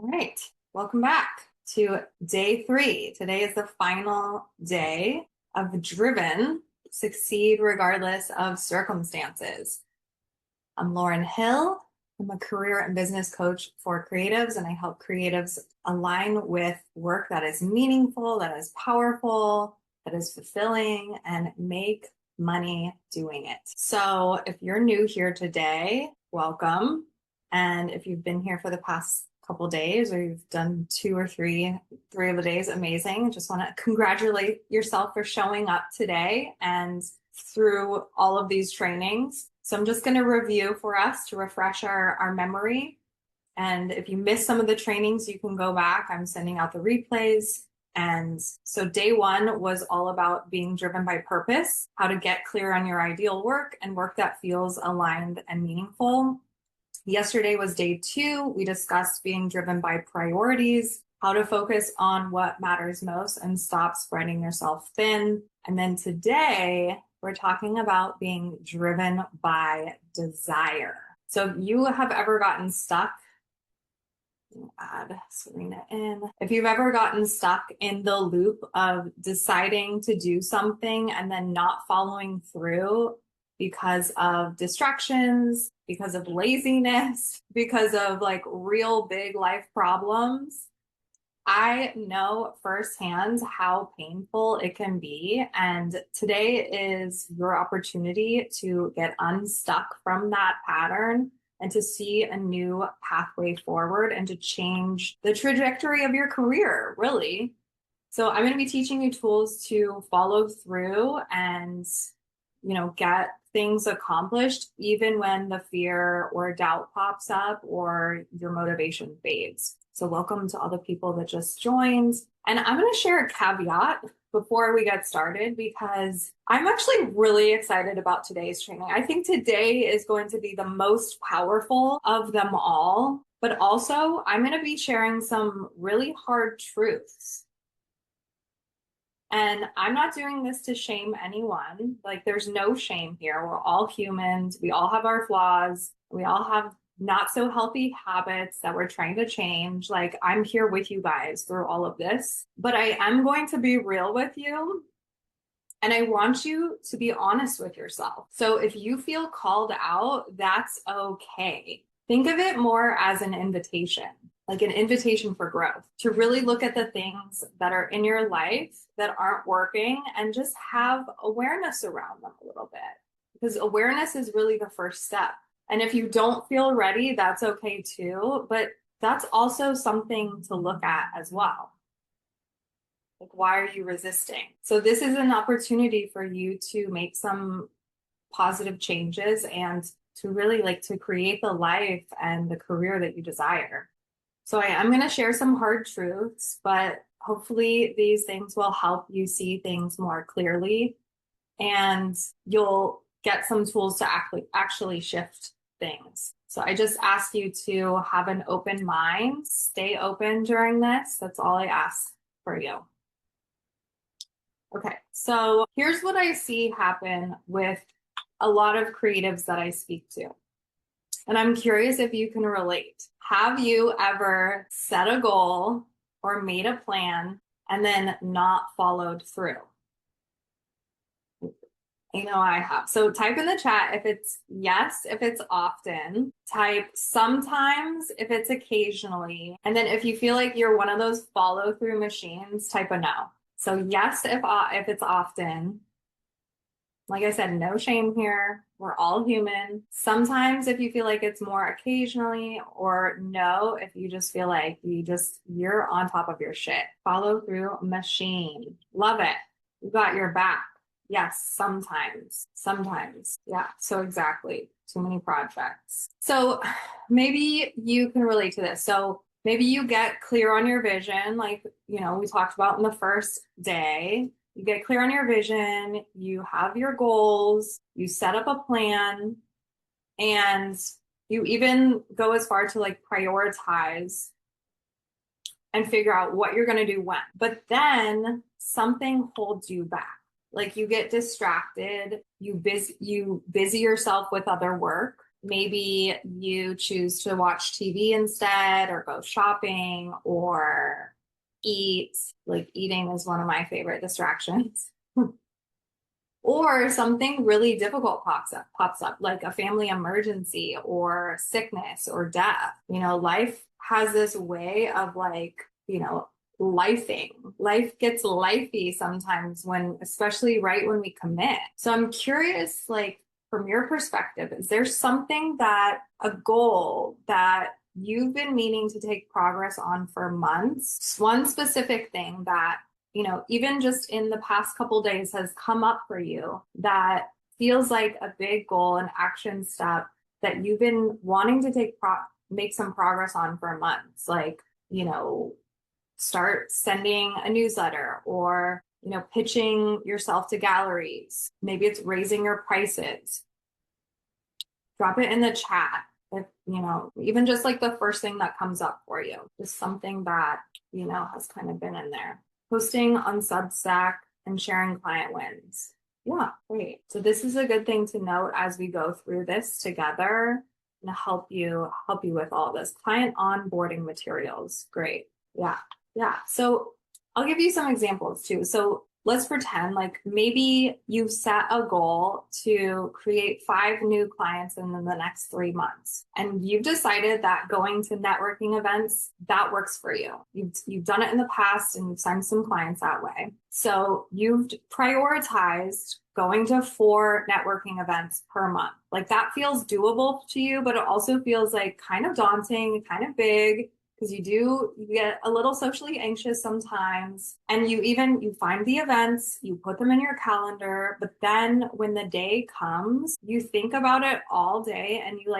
All right, welcome back to day 3. Today is the final day of Driven, Succeed Regardless of Circumstances. I'm Lauren Hill. I'm a career and business coach for creatives, and I help creatives align with work that is meaningful, that is powerful, that is fulfilling, and make money doing it. So if you're new here today, welcome. And if you've been here for the past couple days, or you've done 2 or 3 of the days, amazing. Just want to congratulate yourself for showing up today and through all of these trainings. So I'm just going to review for us to refresh our memory. And if you missed some of the trainings, you can go back. I'm sending out the replays. And so day 1 was all about being driven by purpose, how to get clear on your ideal work and work that feels aligned and meaningful. Yesterday was day 2. We discussed being driven by priorities, how to focus on what matters most and stop spreading yourself thin. And then today, we're talking about being driven by desire. So if you have ever gotten stuck, add Serena in. If you've ever gotten stuck in the loop of deciding to do something and then not following through because of distractions, because of laziness, because of like real big life problems, I know firsthand how painful it can be. And today is your opportunity to get unstuck from that pattern and to see a new pathway forward and to change the trajectory of your career, really. So I'm going to be teaching you tools to follow through and, get things accomplished, even when the fear or doubt pops up or your motivation fades. So welcome to all the people that just joined. And I'm going to share a caveat before we get started because I'm actually really excited about today's training. I think today is going to be the most powerful of them all, but also I'm going to be sharing some really hard truths. And I'm not doing this to shame anyone. Like, there's no shame here. We're all humans. We all have our flaws. We all have not so healthy habits that we're trying to change. Like, I'm here with you guys through all of this, but I am going to be real with you. And I want you to be honest with yourself. So if you feel called out, that's okay. Think of it more as an invitation, like an invitation for growth, to really look at the things that are in your life that aren't working and just have awareness around them a little bit, because awareness is really the first step. And if you don't feel ready, that's okay too, but that's also something to look at as well. Like, why are you resisting? So this is an opportunity for you to make some positive changes and to really to create the life and the career that you desire. So I'm going to share some hard truths, but hopefully these things will help you see things more clearly and you'll get some tools to actually shift things. So I just ask you to have an open mind, stay open during this. That's all I ask for you. Okay, so here's what I see happen with a lot of creatives that I speak to. And I'm curious if you can relate. Have you ever set a goal or made a plan and then not followed through? I have. So type in the chat if it's yes, if it's often. Type sometimes if it's occasionally. And then if you feel like you're one of those follow through machines, type a no. So yes, if it's often. Like I said, no shame here. We're all human. Sometimes if you feel like it's more occasionally, or no, if you just feel like you're on top of your shit. Follow through machine. Love it. You got your back. Yes, sometimes. Yeah, so exactly. Too many projects. So maybe you can relate to this. So maybe you get clear on your vision, like, we talked about in the first day. You get clear on your vision, you have your goals, you set up a plan, and you even go as far to prioritize and figure out what you're going to do when. But then something holds you back. Like, you get distracted, you busy yourself with other work, maybe you choose to watch TV instead, or go shopping, or eat. Like eating is one of my favorite distractions. Or something really difficult pops up, like a family emergency or sickness or death. Life has this way of like, lifing. Life gets lifey sometimes when, especially right when we commit. So I'm curious, like, from your perspective, is there something that a goal that you've been meaning to take progress on for months? One specific thing that even just in the past couple days has come up for you that feels like a big goal and action step that you've been wanting to make some progress on for months, like, start sending a newsletter, or, pitching yourself to galleries. Maybe it's raising your prices. Drop it in the chat. If, even just like the first thing that comes up for you, just something that, has kind of been in there. Posting on Substack and sharing client wins. Yeah, great. So this is a good thing to note as we go through this together and help you with all this. Client onboarding materials. Great. Yeah. Yeah. So I'll give you some examples too. So let's pretend like maybe you've set a goal to create 5 new clients in the next 3 months. And you've decided that going to networking events, that works for you. You've done it in the past and you've signed some clients that way. So you've prioritized going to 4 networking events per month. Like that feels doable to you, but it also feels like kind of daunting, kind of big, because you get a little socially anxious sometimes. And you find the events, you put them in your calendar, but then when the day comes, you think about it all day and you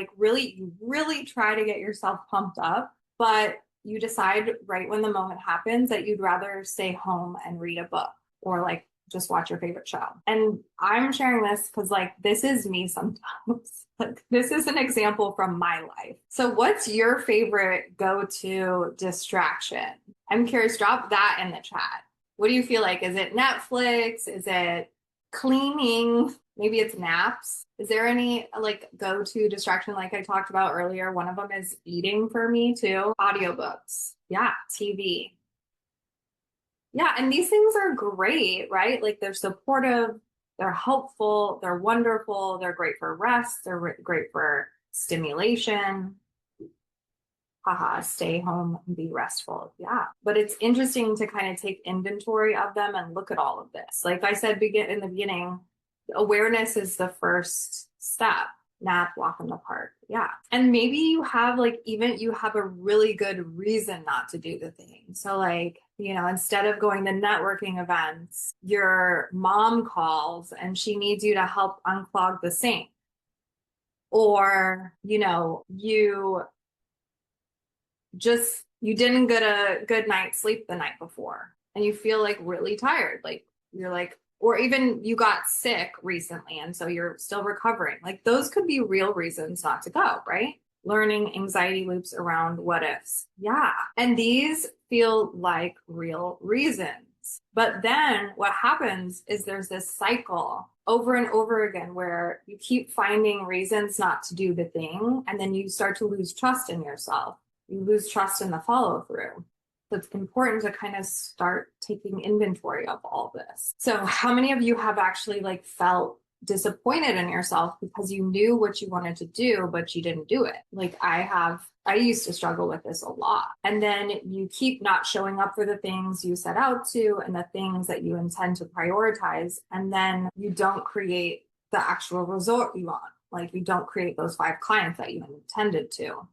really try to get yourself pumped up, but you decide right when the moment happens that you'd rather stay home and read a book, or like just watch your favorite show. And I'm sharing this because like this is me sometimes. Like this is an example from my life. So what's your favorite go-to distraction? I'm curious, drop that in the chat. What do you feel like? Is it Netflix? Is it cleaning? Maybe it's naps. Is there any like go-to distraction like I talked about earlier? One of them is eating for me too. Audiobooks. Yeah, TV. Yeah, and these things are great, right? Like they're supportive, they're helpful, they're wonderful, they're great for rest, they're great for stimulation. Haha, stay home and be restful. Yeah, but it's interesting to kind of take inventory of them and look at all of this. Like I said in the beginning, awareness is the first step. Nap, walk in the park. Yeah. And maybe you have a really good reason not to do the thing. So like, instead of going to networking events, your mom calls and she needs you to help unclog the sink. Or, you didn't get a good night's sleep the night before and you feel like really tired. Like you're like, or even you got sick recently and so you're still recovering. Like those could be real reasons not to go, right? Learning anxiety loops around what ifs. Yeah. And these feel like real reasons. But then what happens is there's this cycle over and over again where you keep finding reasons not to do the thing. And then you start to lose trust in yourself. You lose trust in the follow through. So it's important to kind of start taking inventory of all this. So how many of you have actually like felt disappointed in yourself because you knew what you wanted to do, but you didn't do it? Like I used to struggle with this a lot. And then you keep not showing up for the things you set out to and the things that you intend to prioritize. And then you don't create the actual result you want. Like you don't create those 5 clients that you intended to.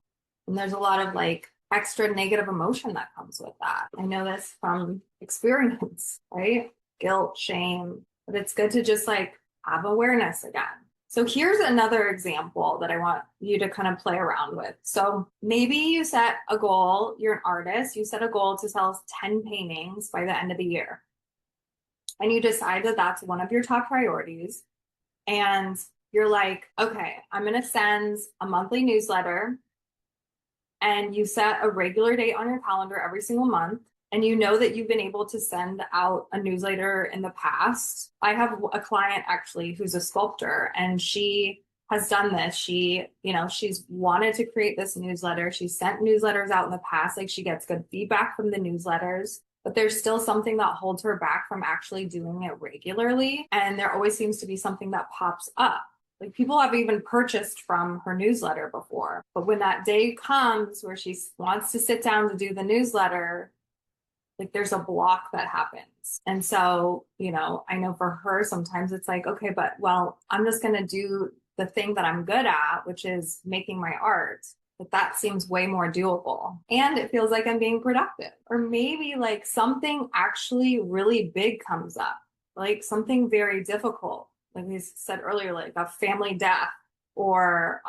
And there's a lot of like extra negative emotion that comes with that. I know this from experience, right? Guilt, shame, but it's good to just like have awareness again. So here's another example that I want you to kind of play around with. So maybe you set a goal, you're an artist, you set a goal to sell 10 paintings by the end of the year. And you decide that that's one of your top priorities. And you're like, okay, I'm going to send a monthly newsletter. And you set a regular date on your calendar every single month, and you know that you've been able to send out a newsletter in the past. I have a client actually who's a sculptor, and she has done this. She's wanted to create this newsletter. She's sent newsletters out in the past. Like she gets good feedback from the newsletters, but there's still something that holds her back from actually doing it regularly. And there always seems to be something that pops up. Like people have even purchased from her newsletter before. But when that day comes where she wants to sit down to do the newsletter, like there's a block that happens. And so, I know for her, sometimes it's like, okay, but well, I'm just going to do the thing that I'm good at, which is making my art. But that seems way more doable. And it feels like I'm being productive. Or maybe like something actually really big comes up, like something very difficult. Like we said earlier, like a family death or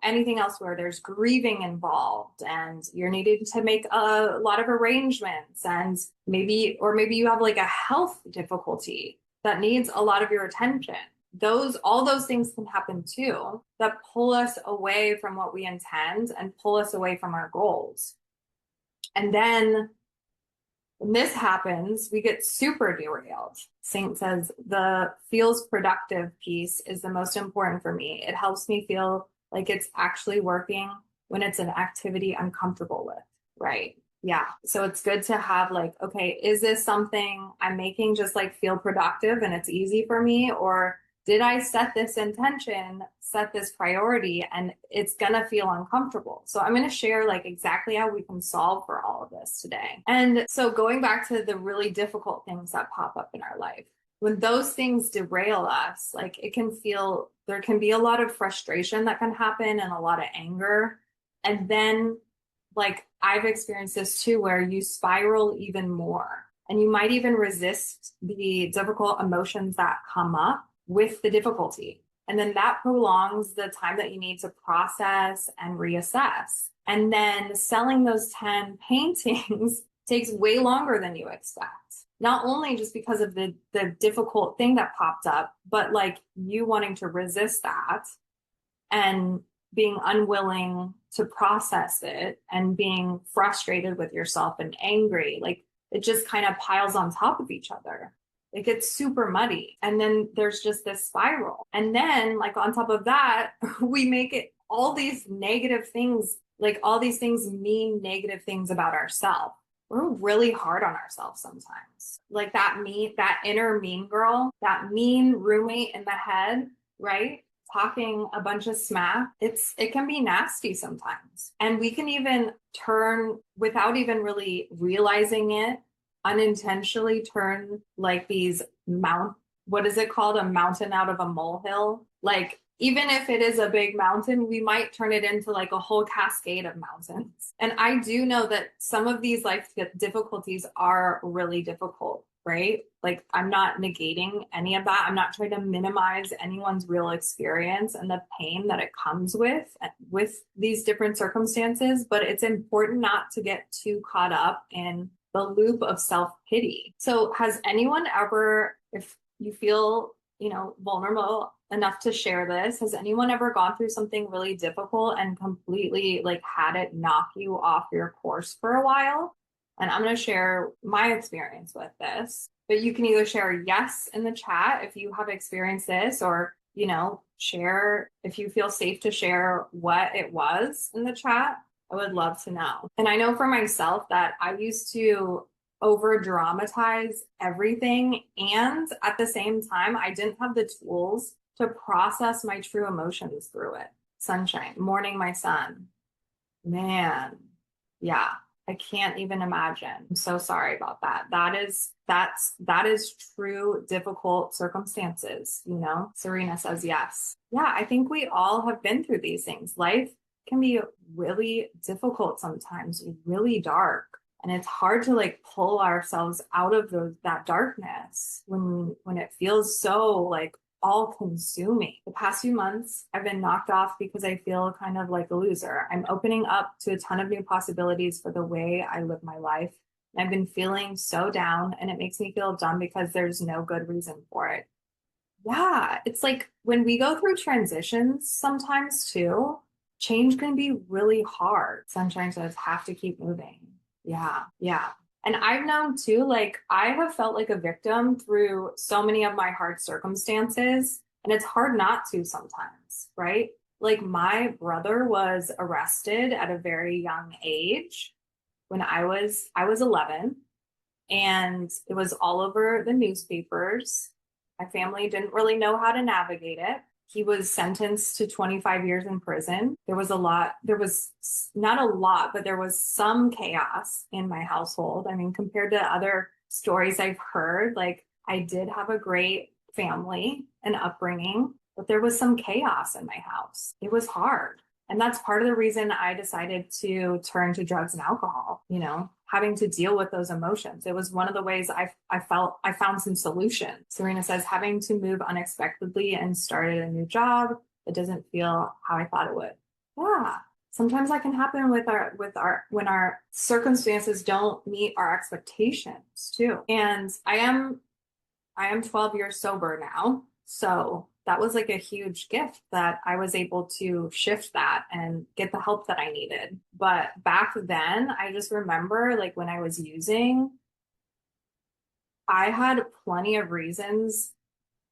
anything else where there's grieving involved and you're needing to make a lot of arrangements, and maybe you have like a health difficulty that needs a lot of your attention. All those things can happen too, that pull us away from what we intend and pull us away from our goals. And then when this happens, we get super derailed. Saint says, the feels productive piece is the most important for me. It helps me feel like it's actually working when it's an activity I'm comfortable with, right? Yeah. So it's good to have like, okay, is this something I'm making just like feel productive and it's easy for me? Or did I set this intention, set this priority, and it's going to feel uncomfortable? So I'm going to share like exactly how we can solve for all of this today. And so going back to the really difficult things that pop up in our life, when those things derail us, like there can be a lot of frustration that can happen and a lot of anger. And then like I've experienced this too, where you spiral even more and you might even resist the difficult emotions that come up with the difficulty. And then that prolongs the time that you need to process and reassess. And then selling those 10 paintings takes way longer than you expect. Not only just because of the difficult thing that popped up, but like you wanting to resist that and being unwilling to process it and being frustrated with yourself and angry. Like it just kind of piles on top of each other. It gets super muddy. And then there's just this spiral. And then like on top of that, we make it all these negative things, like all these things mean negative things about ourselves. We're really hard on ourselves sometimes. Like that inner mean girl, that mean roommate in the head, right? Talking a bunch of smack. It can be nasty sometimes. And we can even turn, without even really realizing it, unintentionally turn like what is it called? A mountain out of a molehill. Like even if it is a big mountain, we might turn it into like a whole cascade of mountains. And I do know that some of these life difficulties are really difficult, right? Like I'm not negating any of that. I'm not trying to minimize anyone's real experience and the pain that it comes with these different circumstances, but it's important not to get too caught up in the loop of self-pity. So has anyone ever, if you feel, vulnerable enough to share this, has anyone ever gone through something really difficult and completely like had it knock you off your course for a while? And I'm going to share my experience with this, but you can either share yes in the chat if you have experienced this, or, share if you feel safe to share what it was in the chat. I would love to know. And I know for myself that I used to over dramatize everything. And at the same time, I didn't have the tools to process my true emotions through it. Sunshine, mourning my son. Man, yeah, I can't even imagine. I'm so sorry about that. That is true difficult circumstances, Serena says yes. Yeah, I think we all have been through these things. Life can be really difficult sometimes, really dark. And it's hard to like pull ourselves out of that darkness when it feels so like all consuming. The past few months, I've been knocked off because I feel kind of like a loser. I'm opening up to a ton of new possibilities for the way I live my life. And I've been feeling so down, and it makes me feel dumb because there's no good reason for it. Yeah, it's like when we go through transitions sometimes too, change can be really hard. Sunshine says, have to keep moving. Yeah, yeah. And I've known too, like I have felt like a victim through so many of my hard circumstances. And it's hard not to sometimes, right? Like my brother was arrested at a very young age when I was 11, and it was all over the newspapers. My family didn't really know how to navigate it. He was sentenced to 25 years in prison. There was not a lot, but there was some chaos in my household. I mean, compared to other stories I've heard, like I did have a great family and upbringing, but there was some chaos in my house. It was hard. And that's part of the reason I decided to turn to drugs and alcohol, having to deal with those emotions. It was one of the ways I felt I found some solution. Serena says, having to move unexpectedly and started a new job, it doesn't feel how I thought it would. Yeah. Sometimes that can happen when our circumstances don't meet our expectations too. And I am 12 years sober now. So that was like a huge gift that I was able to shift that and get the help that I needed. But back then, I just remember like when I was using, I had plenty of reasons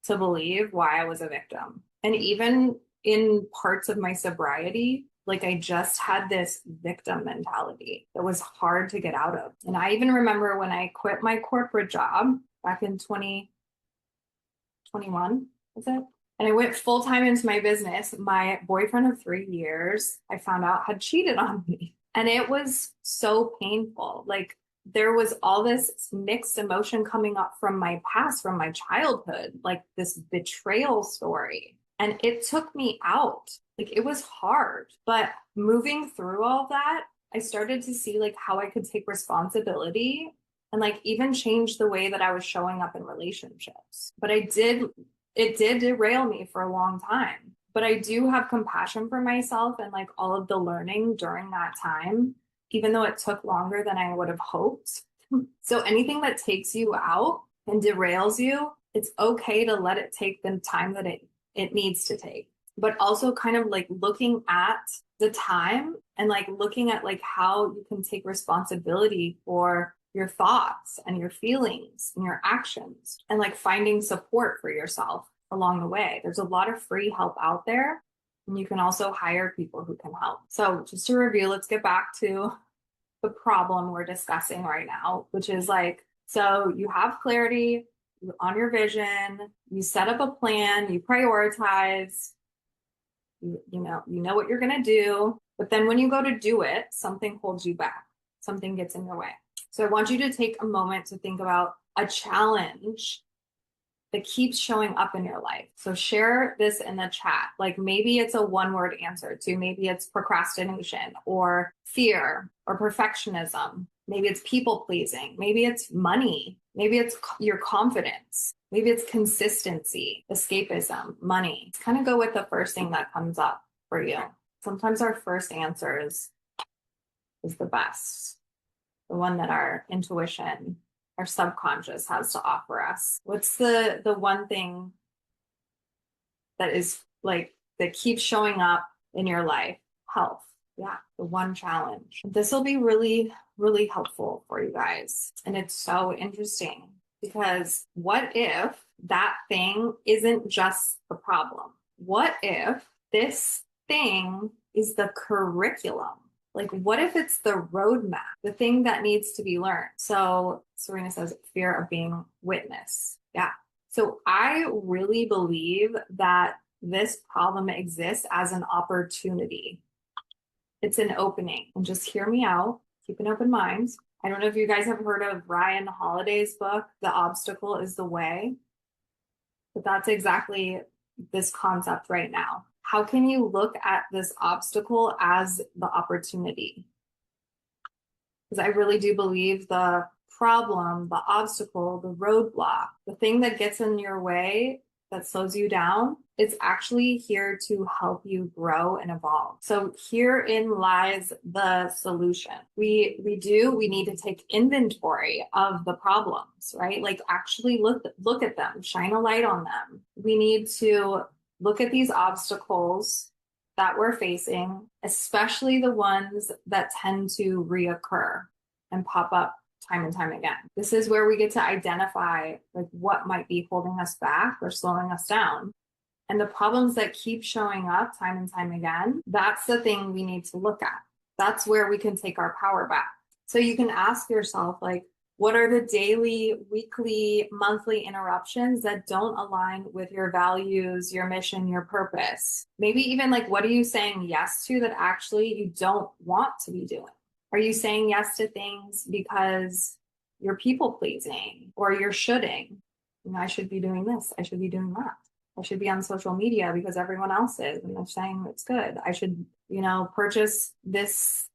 to believe why I was a victim. And even in parts of my sobriety, like I just had this victim mentality that was hard to get out of. And I even remember when I quit my corporate job back in 2021, was it? And I went full time into my business. My boyfriend of 3 years, I found out had cheated on me. And it was so painful. Like there was all this mixed emotion coming up from my past, from my childhood, like this betrayal story. And it took me out. Like it was hard. But moving through all that, I started to see like how I could take responsibility and like even change the way that I was showing up in relationships. But it did derail me for a long time. But I do have compassion for myself and like all of the learning during that time, even though it took longer than I would have hoped. So anything that takes you out and derails you, it's okay to let it take the time that it needs to take. But also kind of like looking at the time and like looking at like how you can take responsibility for your thoughts and your feelings and your actions and like finding support for yourself along the way. There's a lot of free help out there, and you can also hire people who can help. So just to review, let's get back to the problem we're discussing right now, which is like, so you have clarity on your vision, you set up a plan, you prioritize, you know what you're going to do, but then when you go to do it, something holds you back, something gets in your way. So I want you to take a moment to think about a challenge that keeps showing up in your life. So share this in the chat. Like maybe it's a one-word answer to, maybe it's procrastination or fear or perfectionism. Maybe it's people pleasing. Maybe it's money. Maybe it's your confidence. Maybe it's consistency, escapism, money. Let's kind of go with the first thing that comes up for you. Sometimes our first answer is the best. The one that our intuition, our subconscious has to offer us. What's the one thing that is like, that keeps showing up in your life? Health. Yeah, the one challenge. This will be really, really helpful for you guys. And it's so interesting because what if that thing isn't just the problem? What if this thing is the curriculum? Like, what if it's the roadmap, the thing that needs to be learned? So Serena says, fear of being witnessed. Yeah. So I really believe that this problem exists as an opportunity. It's an opening. And just hear me out. Keep an open mind. I don't know if you guys have heard of Ryan Holiday's book, The Obstacle is the Way. But that's exactly this concept right now. How can you look at this obstacle as the opportunity? Because I really do believe the problem, the obstacle, the roadblock, the thing that gets in your way, that slows you down, it's actually here to help you grow and evolve. So herein lies the solution. We need to take inventory of the problems, right? Like actually look at them, shine a light on them. We need to look at these obstacles that we're facing, especially the ones that tend to reoccur and pop up time and time again. This is where we get to identify like what might be holding us back or slowing us down. And the problems that keep showing up time and time again, that's the thing we need to look at. That's where we can take our power back. So you can ask yourself, like, what are the daily, weekly, monthly interruptions that don't align with your values, your mission, your purpose? Maybe even like, what are you saying yes to that actually you don't want to be doing? Are you saying yes to things because you're people pleasing or you're shoulding? You know, I should be doing this. I should be doing that. I should be on social media because everyone else is and they're saying it's good. I should, purchase this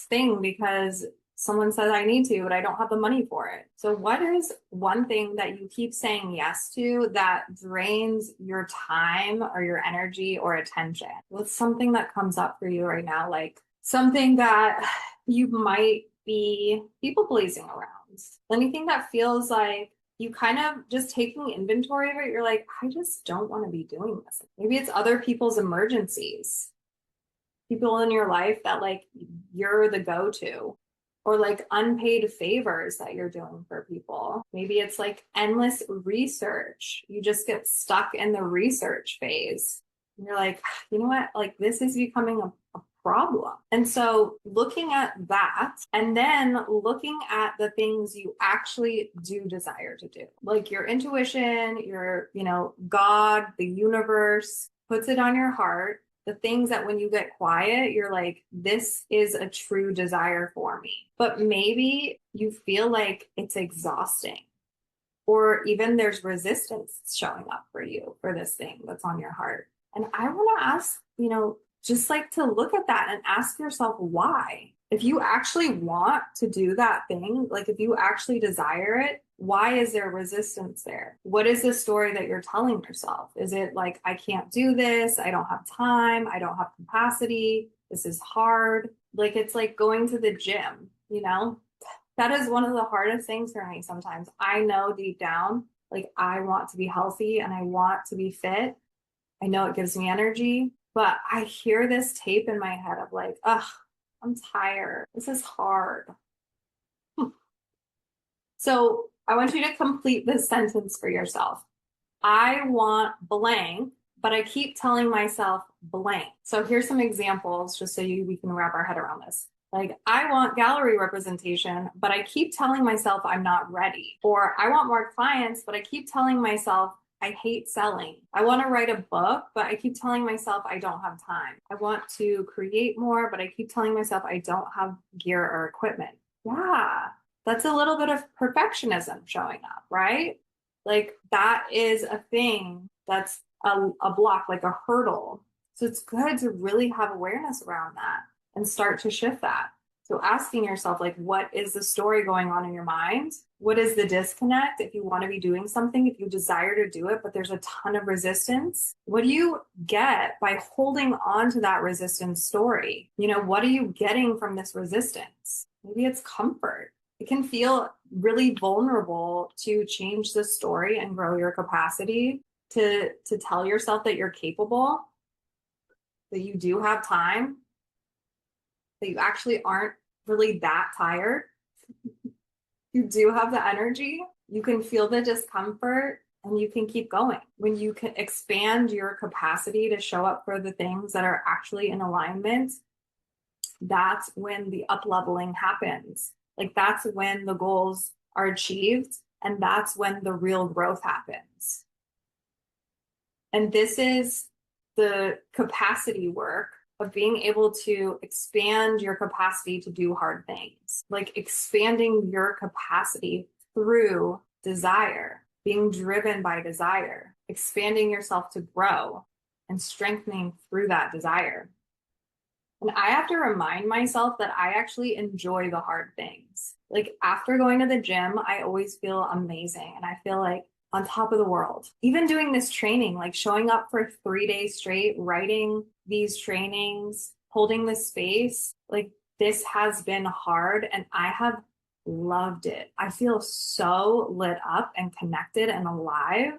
thing because someone says I need to, but I don't have the money for it. So what is one thing that you keep saying yes to that drains your time or your energy or attention? What's something that comes up for you right now? Like something that you might be people pleasing around. Anything that feels like you kind of just taking inventory of it, you're like, I just don't want to be doing this. Maybe it's other people's emergencies, people in your life that like you're the go-to, or like unpaid favors that you're doing for people. Maybe it's like endless research. You just get stuck in the research phase. And you're like, you know what? Like this is becoming a problem. And so looking at that and then looking at the things you actually do desire to do, like your intuition, your, God, the universe puts it on your heart. The things that when you get quiet, you're like, this is a true desire for me. But maybe you feel like it's exhausting, or even there's resistance showing up for you for this thing that's on your heart. And I want to ask, just like to look at that and ask yourself why. If you actually want to do that thing, like if you actually desire it, why is there resistance there? What is the story that you're telling yourself? Is it like, I can't do this, I don't have time, I don't have capacity, this is hard? Like it's like going to the gym, That is one of the hardest things for me sometimes. I know deep down, like I want to be healthy and I want to be fit. I know it gives me energy, but I hear this tape in my head of like, ugh, I'm tired. This is hard. So I want you to complete this sentence for yourself. I want blank, but I keep telling myself blank. So here's some examples just so we can wrap our head around this. Like, I want gallery representation, but I keep telling myself I'm not ready. Or I want more clients, but I keep telling myself I hate selling. I want to write a book, but I keep telling myself I don't have time. I want to create more, but I keep telling myself I don't have gear or equipment. Yeah, that's a little bit of perfectionism showing up, right? Like that is a thing that's a block, like a hurdle. So it's good to really have awareness around that and start to shift that. So asking yourself, like, what is the story going on in your mind? What is the disconnect? If you want to be doing something, if you desire to do it, but there's a ton of resistance, what do you get by holding on to that resistance story? What are you getting from this resistance? Maybe it's comfort. It can feel really vulnerable to change the story and grow your capacity to tell yourself that you're capable, that you do have time, that you actually aren't really that tired. You do have the energy. You can feel the discomfort and you can keep going. When you can expand your capacity to show up for the things that are actually in alignment, that's when the up leveling happens. Like that's when the goals are achieved and that's when the real growth happens. And this is the capacity work of being able to expand your capacity to do hard things, like expanding your capacity through desire, being driven by desire, expanding yourself to grow and strengthening through that desire. And I have to remind myself that I actually enjoy the hard things. Like after going to the gym, I always feel amazing and I feel like on top of the world. Even doing this training, like showing up for 3 days straight, writing these trainings, holding this space, like this has been hard and I have loved it. I feel so lit up and connected and alive.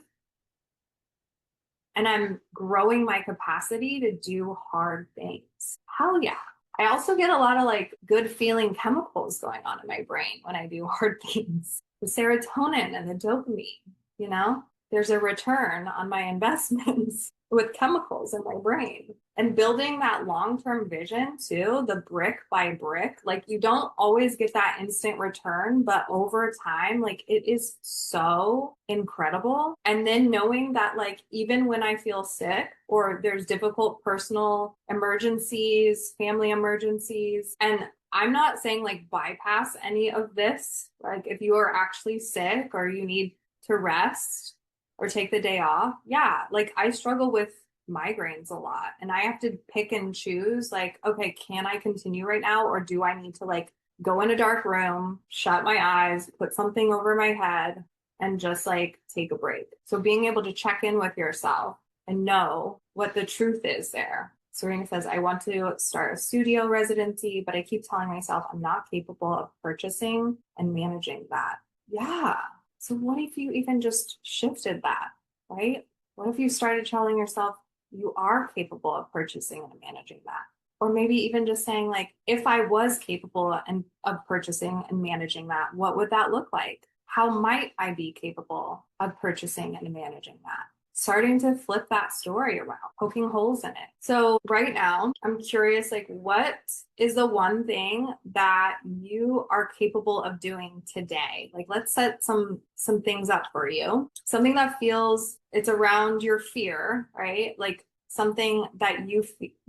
And I'm growing my capacity to do hard things. Hell yeah. I also get a lot of like good feeling chemicals going on in my brain when I do hard things. The serotonin and the dopamine, there's a return on my investments. with chemicals in my brain. And building that long-term vision too, the brick by brick, like you don't always get that instant return, but over time, like it is so incredible. And then knowing that like even when I feel sick or there's difficult personal emergencies, family emergencies, and I'm not saying like bypass any of this. Like if you are actually sick or you need to rest or take the day off, yeah, like I struggle with migraines a lot and I have to pick and choose like, okay, can I continue right now or do I need to like go in a dark room, shut my eyes, put something over my head and just like take a break. So being able to check in with yourself and know what the truth is there. Serena says, I want to start a studio residency, but I keep telling myself I'm not capable of purchasing and managing that. Yeah. So what if you even just shifted that, right? What if you started telling yourself you are capable of purchasing and managing that? Or maybe even just saying like, if I was capable of purchasing and managing that, what would that look like? How might I be capable of purchasing and managing that? Starting to flip that story around, poking holes in it. So right now, I'm curious, like, what is the one thing that you are capable of doing today? Like, let's set some things up for you. Something that feels it's around your fear, right? Like something that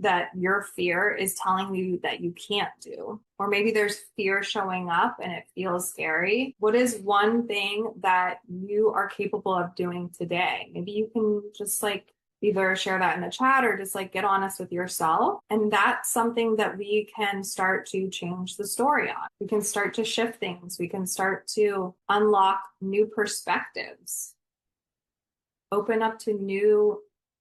that your fear is telling you that you can't do. Or maybe there's fear showing up and it feels scary. What is one thing that you are capable of doing today? Maybe you can just like either share that in the chat or just like get honest with yourself. And that's something that we can start to change the story on. We can start to shift things. We can start to unlock new perspectives, open up to new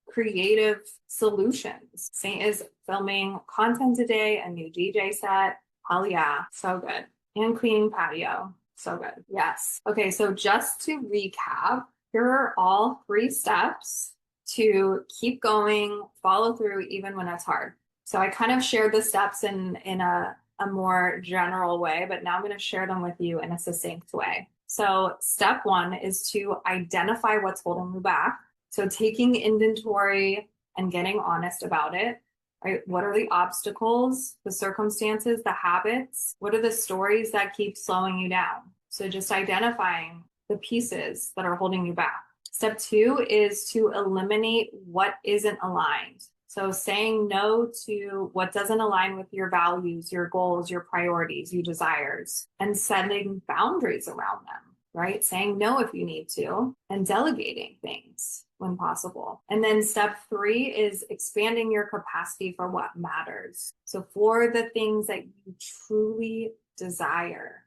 creative solutions. Saint is filming content today, a new DJ set. Hell yeah, so good. And cleaning patio, so good. Yes. Okay, so just to recap, here are all 3 steps to keep going, follow through even when it's hard. So I kind of shared the steps in a more general way, but now I'm going to share them with you in a succinct way. So step 1 is to identify what's holding you back. So taking inventory and getting honest about it, right? What are the obstacles, the circumstances, the habits? What are the stories that keep slowing you down? So just identifying the pieces that are holding you back. Step 2 is to eliminate what isn't aligned. So saying no to what doesn't align with your values, your goals, your priorities, your desires, and setting boundaries around them, right? Saying no if you need to, and delegating things when possible. And then step 3 is expanding your capacity for what matters. So for the things that you truly desire,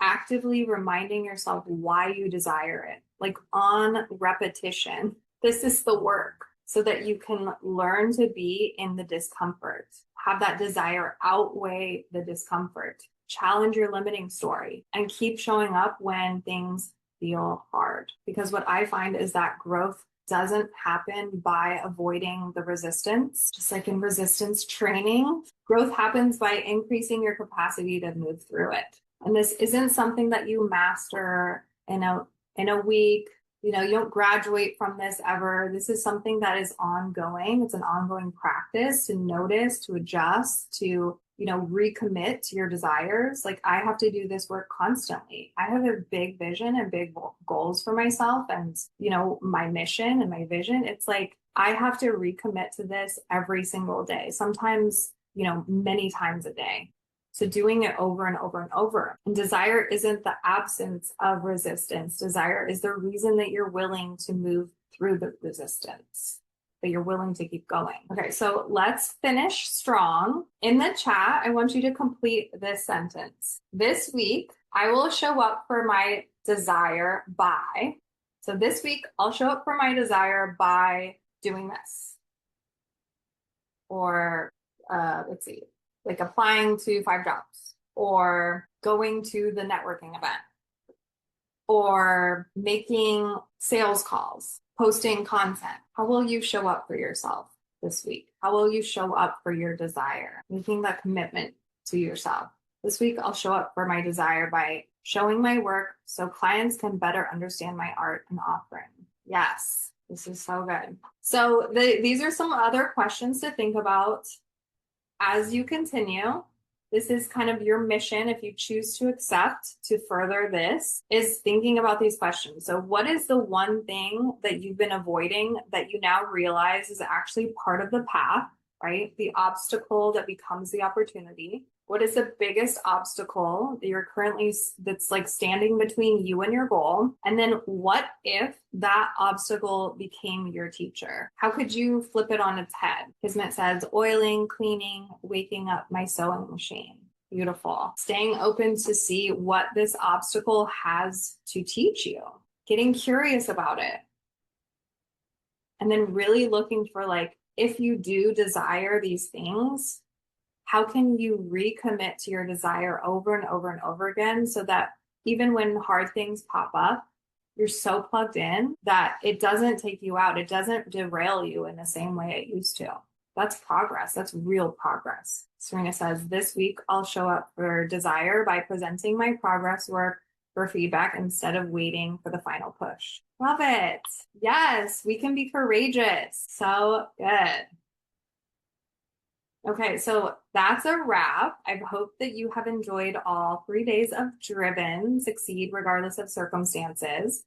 actively reminding yourself why you desire it, like on repetition. This is the work so that you can learn to be in the discomfort, have that desire outweigh the discomfort, challenge your limiting story, and keep showing up when things feel hard. Because what I find is that growth doesn't happen by avoiding the resistance. Just like in resistance training, growth happens by increasing your capacity to move through it. And this isn't something that you master in a week. You know, you don't graduate from this ever. This is something that is ongoing. It's an ongoing practice to notice, to adjust, to recommit to your desires. Like I have to do this work constantly. I have a big vision and big goals for myself and, my mission and my vision. It's like, I have to recommit to this every single day, sometimes, many times a day. So doing it over and over and over. And desire isn't the absence of resistance. Desire is the reason that you're willing to move through the resistance, that you're willing to keep going. Okay, so let's finish strong. In the chat, I want you to complete this sentence. This week, I will show up for my desire by. So this week, I'll show up for my desire by doing this. Or let's see, like applying to 5 jobs, or going to the networking event, or making sales calls, posting content. How will you show up for yourself this week? How will you show up for your desire? Making that commitment to yourself. This week, I'll show up for my desire by showing my work so clients can better understand my art and offering. Yes. This is so good. So these are some other questions to think about as you continue. This is kind of your mission, if you choose to accept to further this, is thinking about these questions. So what is the one thing that you've been avoiding that you now realize is actually part of the path, right? The obstacle that becomes the opportunity. What is the biggest obstacle that you're currently, that's like standing between you and your goal? And then what if that obstacle became your teacher? How could you flip it on its head? Kismet says oiling, cleaning, waking up my sewing machine. Beautiful. Staying open to see what this obstacle has to teach you, getting curious about it. And then really looking for, like, if you do desire these things, how can you recommit to your desire over and over and over again so that even when hard things pop up, you're so plugged in that it doesn't take you out. It doesn't derail you in the same way it used to. That's progress. That's real progress. Serena says, this week I'll show up for desire by presenting my progress work for feedback instead of waiting for the final push. Love it. Yes, we can be courageous. So good. Okay, so that's a wrap. I hope that you have enjoyed all 3 days of Driven, Succeed Regardless of Circumstances.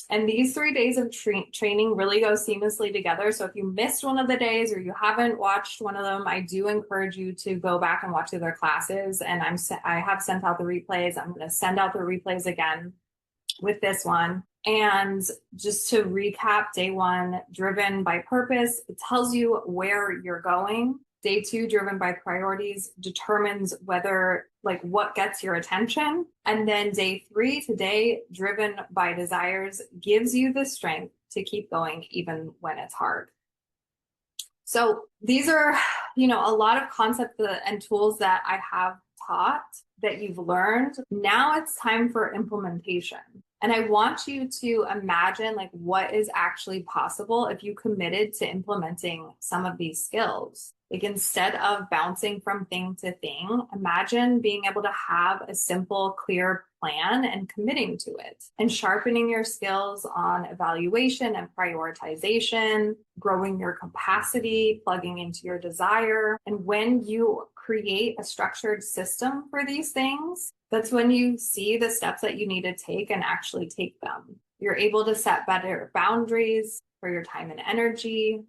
And these 3 days of training really go seamlessly together. So if you missed one of the days or you haven't watched one of them, I do encourage you to go back and watch the other classes. And I have sent out the replays. I'm going to send out the replays again with this one. And just to recap, day 1, driven by purpose, it tells you where you're going. Day 2, driven by priorities, determines whether, like, what gets your attention. And then day 3, today, driven by desires, gives you the strength to keep going even when it's hard. So these are, a lot of concepts and tools that I have taught that you've learned. Now it's time for implementation. And I want you to imagine, like, what is actually possible if you committed to implementing some of these skills. Like, instead of bouncing from thing to thing, imagine being able to have a simple, clear plan and committing to it, and sharpening your skills on evaluation and prioritization, growing your capacity, plugging into your desire. And when you create a structured system for these things, that's when you see the steps that you need to take and actually take them. You're able to set better boundaries for your time and energy.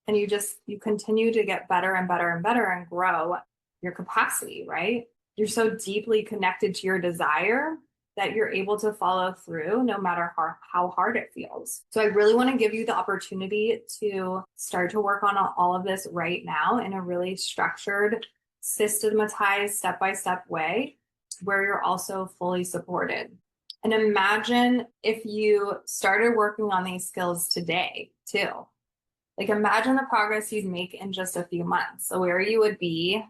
And you continue to get better and better and better and grow your capacity, right? You're so deeply connected to your desire that you're able to follow through no matter how hard it feels. So I really want to give you the opportunity to start to work on all of this right now in a really structured, systematized, step-by-step way where you're also fully supported. And imagine if you started working on these skills today too. Like, imagine the progress you'd make in just a few months. So where you would be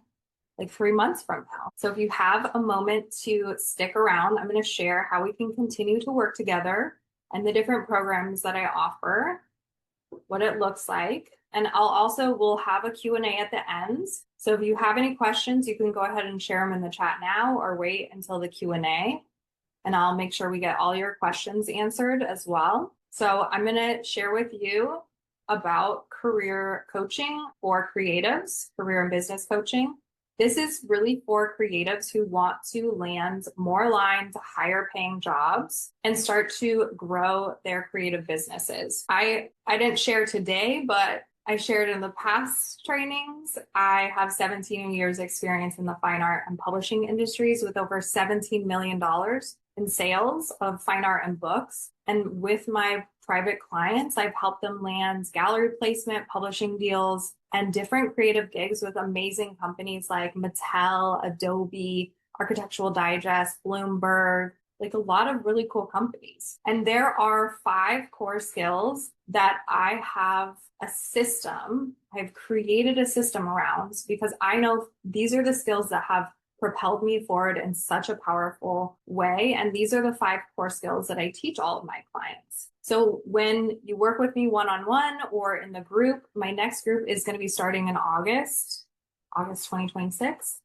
like 3 months from now. So if you have a moment to stick around, I'm going to share how we can continue to work together and the different programs that I offer, what it looks like. And we'll have a Q&A at the end. So if you have any questions, you can go ahead and share them in the chat now or wait until the Q&A. And I'll make sure we get all your questions answered as well. So I'm going to share with you about career coaching for creatives, career and business coaching. This is really for creatives who want to land more aligned to higher paying jobs and start to grow their creative businesses. I didn't share today, but I shared in the past trainings. I have 17 years experience in the fine art and publishing industries with over $17 million in sales of fine art and books. And with my private clients, I've helped them land gallery placement, publishing deals, and different creative gigs with amazing companies like Mattel, Adobe, Architectural Digest, Bloomberg, like a lot of really cool companies. And there are 5 core skills that I've created a system around, because I know these are the skills that have propelled me forward in such a powerful way. And these are the 5 core skills that I teach all of my clients. So when you work with me one-on-one or in the group, my next group is going to be starting in August 2026.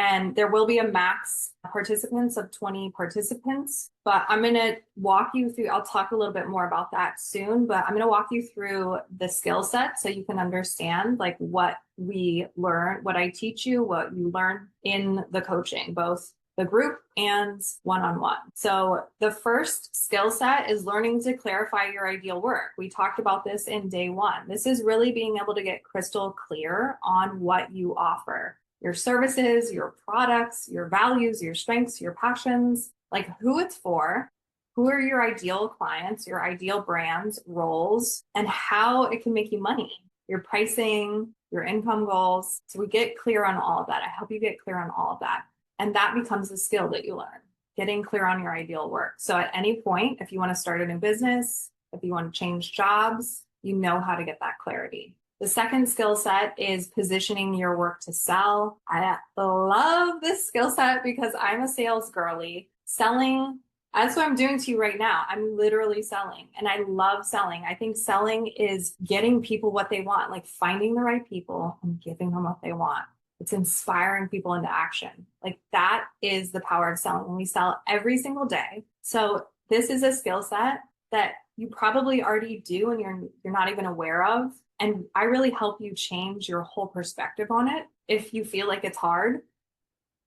And there will be a max participants of 20 participants, but I'm going to walk you through, I'll talk a little bit more about that soon, but I'm going to walk you through the skill set so you can understand like what we learn, what I teach you, what you learn in the coaching, both the group and one-on-one. So the first skill set is learning to clarify your ideal work. We talked about this in day one. This is really being able to get crystal clear on what you offer, your services, your products, your values, your strengths, your passions, like who it's for, who are your ideal clients, your ideal brands, roles, and how it can make you money, your pricing, your income goals. So we get clear on all of that. I help you get clear on all of that. And that becomes a skill that you learn, getting clear on your ideal work. So at any point, if you want to start a new business, if you want to change jobs, you know how to get that clarity. The second skill set is positioning your work to sell. I love this skill set because I'm a sales girly. Selling, that's what I'm doing to you right now. I'm literally selling and I love selling. I think selling is getting people what they want, like finding the right people and giving them what they want. It's inspiring people into action. Like that is the power of selling. And we sell every single day. So this is a skill set that you probably already do and you're not even aware of. And I really help you change your whole perspective on it if you feel like it's hard.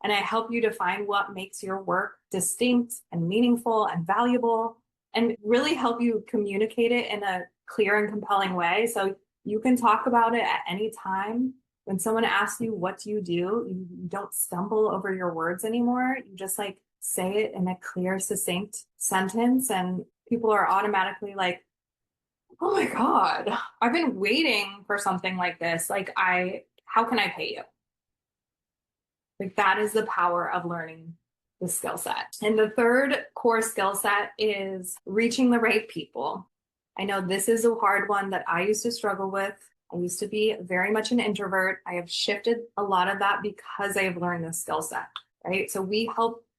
And I help you define what makes your work distinct and meaningful and valuable, and really help you communicate it in a clear and compelling way. So you can talk about it at any time. When someone asks you, what do? You don't stumble over your words anymore. You just like say it in a clear, succinct sentence. And people are automatically like, oh my God, I've been waiting for something like this. Like how can I pay you? Like that is the power of learning the skill set. And the third core skill set is reaching the right people. I know this is a hard one that I used to struggle with. I used to be very much an introvert. I have shifted a lot of that because I have learned this skill set, right? So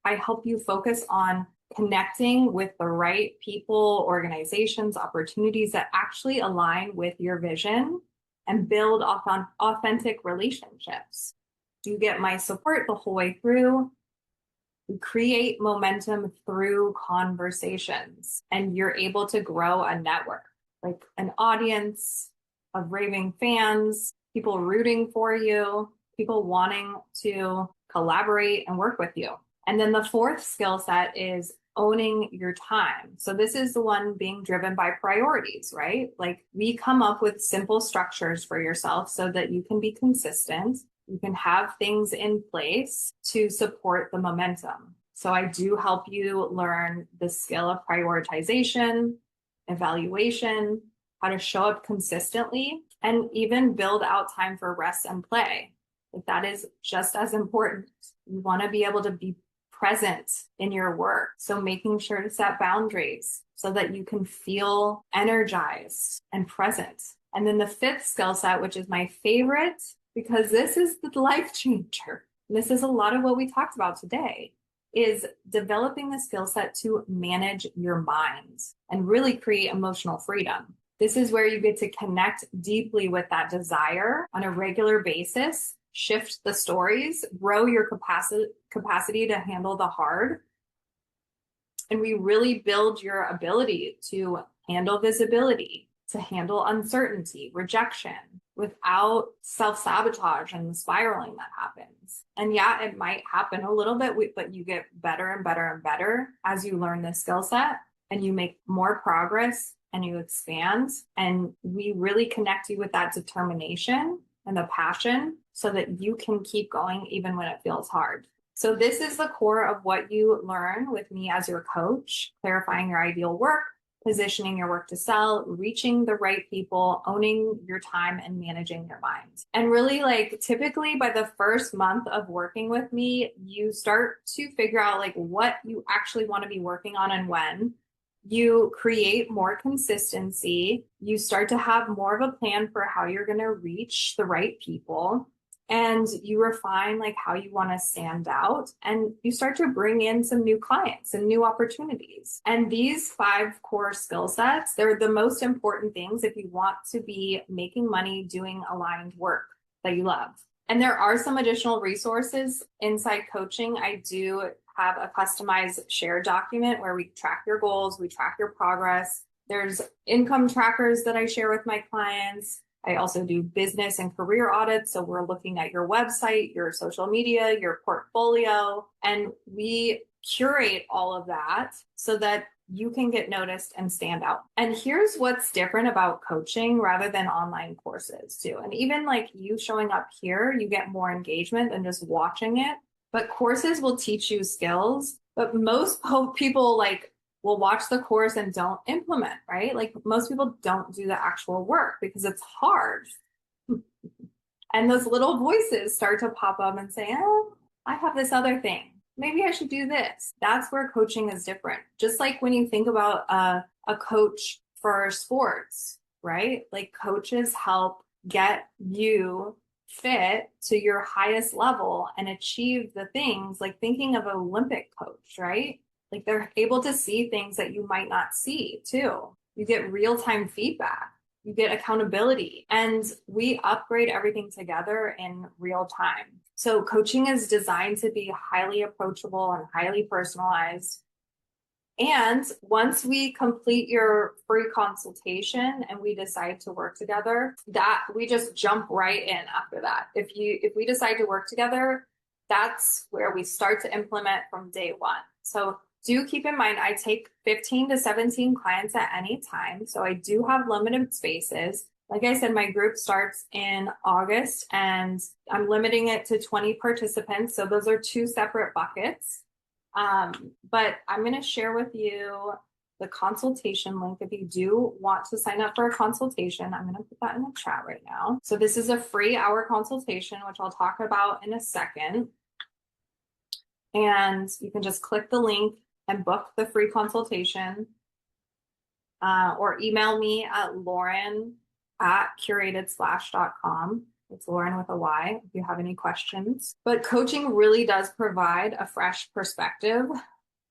I help you focus on connecting with the right people, organizations, opportunities that actually align with your vision and build authentic relationships. You get my support the whole way through. You create momentum through conversations, and you're able to grow a network, like an audience of raving fans, people rooting for you, people wanting to collaborate and work with you. And then the fourth skill set is owning your time. So this is the one being driven by priorities, right? Like we come up with simple structures for yourself so that you can be consistent. You can have things in place to support the momentum. So I do help you learn the skill of prioritization, evaluation, how to show up consistently, and even build out time for rest and play. Like that is just as important. You want to be able to be present in your work. So making sure to set boundaries so that you can feel energized and present. And then the fifth skill set, which is my favorite, because this is the life changer. And this is a lot of what we talked about today, is developing the skill set to manage your mind and really create emotional freedom. This is where you get to connect deeply with that desire on a regular basis, shift the stories, grow your capacity to handle the hard. And we really build your ability to handle visibility, to handle uncertainty, rejection, without self-sabotage and the spiraling that happens. And yeah, it might happen a little bit, but you get better and better and better as you learn this skill set and you make more progress and you expand. And we really connect you with that determination and the passion so that you can keep going even when it feels hard. So this is the core of what you learn with me as your coach: clarifying your ideal work, positioning your work to sell, reaching the right people, owning your time, and managing your mind. And really, like, typically by the first month of working with me, you start to figure out like what you actually want to be working on and when. You create more consistency. You start to have more of a plan for how you're going to reach the right people. And you refine like how you want to stand out, and you start to bring in some new clients and new opportunities. And these 5 core skill sets, they're the most important things if you want to be making money doing aligned work that you love. And there are some additional resources inside coaching. I do have a customized shared document where we track your goals, we track your progress. There's income trackers that I share with my clients. I also do business and career audits. So we're looking at your website, your social media, your portfolio, and we curate all of that so that you can get noticed and stand out. And here's what's different about coaching rather than online courses too. And even like you showing up here, you get more engagement than just watching it. But courses will teach you skills, but most people like will watch the course and don't implement, right? Like most people don't do the actual work because it's hard. And those little voices start to pop up and say, oh, I have this other thing. Maybe I should do this. That's where coaching is different. Just like when you think about a coach for sports, right? Like coaches help get you fit to your highest level and achieve the things, like thinking of an Olympic coach, right? Like they're able to see things that you might not see too. You get real-time feedback. You get accountability, and we upgrade everything together in real time. So coaching is designed to be highly approachable and highly personalized. And once we complete your free consultation and we decide to work together, that we just jump right in after that. If we decide to work together, that's where we start to implement from day one. So do keep in mind, I take 15 to 17 clients at any time. So I do have limited spaces. Like I said, my group starts in August and I'm limiting it to 20 participants. So those are two separate buckets. But I'm going to share with you the consultation link. If you do want to sign up for a consultation, I'm going to put that in the chat right now. So this is a free hour consultation, which I'll talk about in a second. And you can just click the link and book the free consultation, or email me at lauren@curatedSplash.com. It's Lauren with a Y if you have any questions. But coaching really does provide a fresh perspective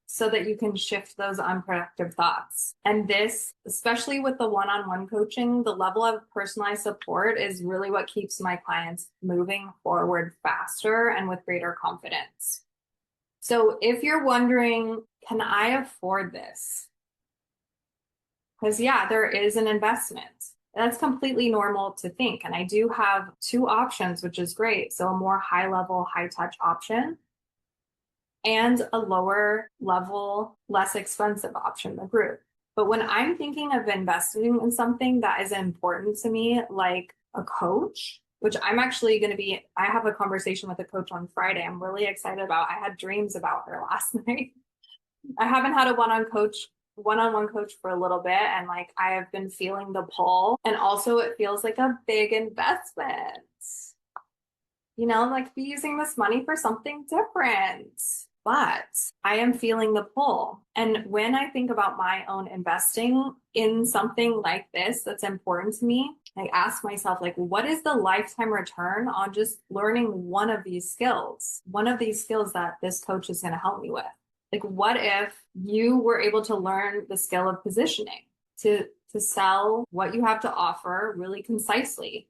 so that you can shift those unproductive thoughts. And this, especially with the one-on-one coaching, the level of personalized support is really what keeps my clients moving forward faster and with greater confidence. So if you're wondering, can I afford this? Because yeah, there is an investment. That's completely normal to think. And I do have two options, which is great. So a more high level, high touch option and a lower level, less expensive option, the group. But when I'm thinking of investing in something that is important to me, like a coach, which I'm actually going to be, I have a conversation with a coach on Friday. I'm really excited about. I had dreams about her last night. I haven't had a one-on-one coach for a little bit, and like I have been feeling the pull, and also it feels like a big investment. You know, like be using this money for something different. But I am feeling the pull. And when I think about my own investing in something like this that's important to me, I ask myself, like, what is the lifetime return on just learning one of these skills that this coach is going to help me with? Like, what if you were able to learn the skill of positioning to sell what you have to offer really concisely?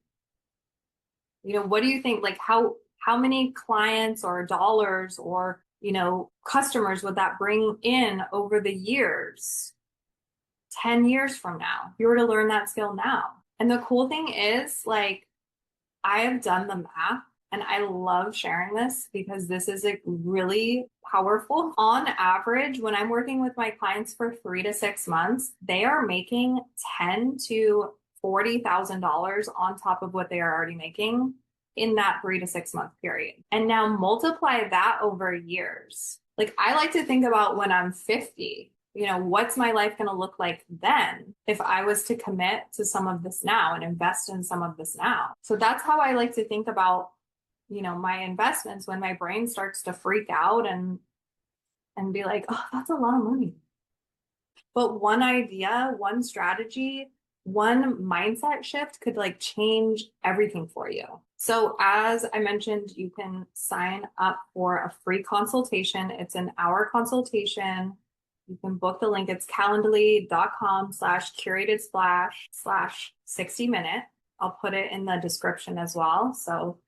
You know, what do you think? Like, how many clients or dollars or, you know, customers would that bring in over the years? 10 years from now, if you were to learn that skill now. And the cool thing is, like, I have done the math and I love sharing this because this is like really powerful. On average, when I'm working with my clients for 3 to 6 months, they are making $10,000 to $40,000 on top of what they are already making in that 3 to 6 month period. And now multiply that over years. Like I like to think about when I'm 50, you know, what's my life going to look like then if I was to commit to some of this now and invest in some of this now? So that's how I like to think about, you know, my investments when my brain starts to freak out and be like, oh, that's a lot of money. But one idea, one strategy, one mindset shift could like change everything for you. So as I mentioned, you can sign up for a free consultation. It's an hour consultation. You can book the link. It's calendly.com/curatedSplash/60 minute. I'll put it in the description as well. So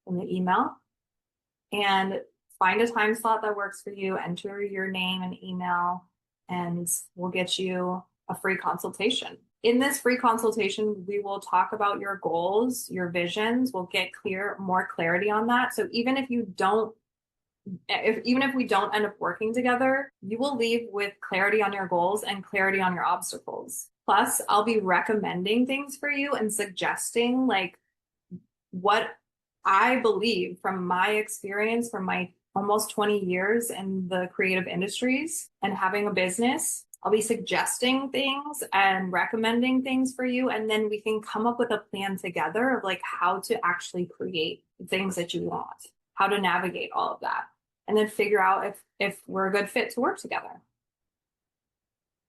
in the email and find a time slot that works for you, enter your name and email, and we'll get you a free consultation. In this free consultation, we will talk about your goals, your visions. We'll get more clarity on that. So even if we don't end up working together, you will leave with clarity on your goals and clarity on your obstacles. Plus, I'll be recommending things for you and suggesting like what I believe from my experience, from my almost 20 years in the creative industries and having a business. I'll be suggesting things and recommending things for you. And then we can come up with a plan together of like how to actually create things that you want, how to navigate all of that, and then figure out if we're a good fit to work together.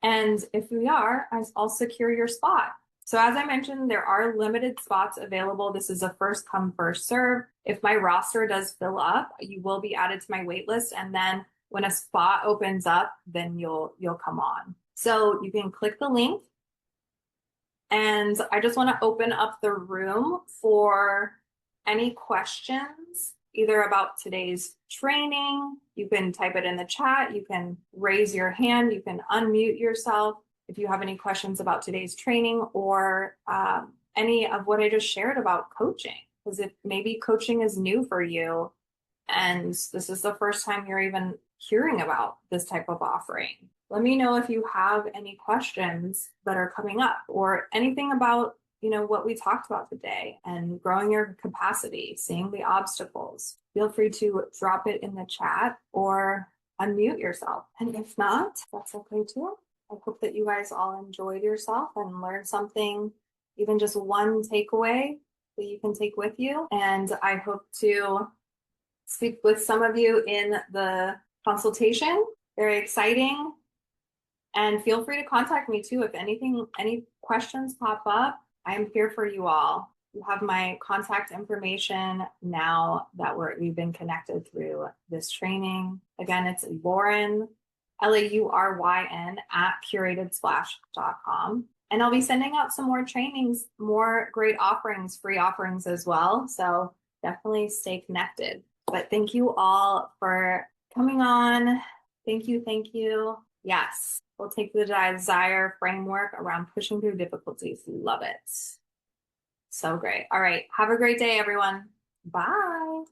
And if we are, I'll secure your spot. So as I mentioned, there are limited spots available. This is a first come, first serve. If my roster does fill up, you will be added to my wait list. And then when a spot opens up, then you'll come on. So you can click the link. And I just want to open up the room for any questions, either about today's training. You can type it in the chat. You can raise your hand. You can unmute yourself if you have any questions about today's training or any of what I just shared about coaching. Because if maybe coaching is new for you and this is the first time you're even hearing about this type of offering, let me know if you have any questions that are coming up or anything about what we talked about today and growing your capacity, seeing the obstacles. Feel free to drop it in the chat or unmute yourself. And if not, that's okay too. I hope that you guys all enjoyed yourself and learned something, even just one takeaway that you can take with you. And I hope to speak with some of you in the consultation. Very exciting. And feel free to contact me too if any questions pop up. I am here for you all. You have my contact information now that we've been connected through this training. Again, it's Lauryn, LAURYN @curatedsplash.com. And I'll be sending out some more trainings, more great offerings, free offerings as well. So definitely stay connected. But thank you all for coming on. Thank you. Thank you. Yes, we'll take the desire framework around pushing through difficulties. Love it. So great. All right. Have a great day, everyone. Bye.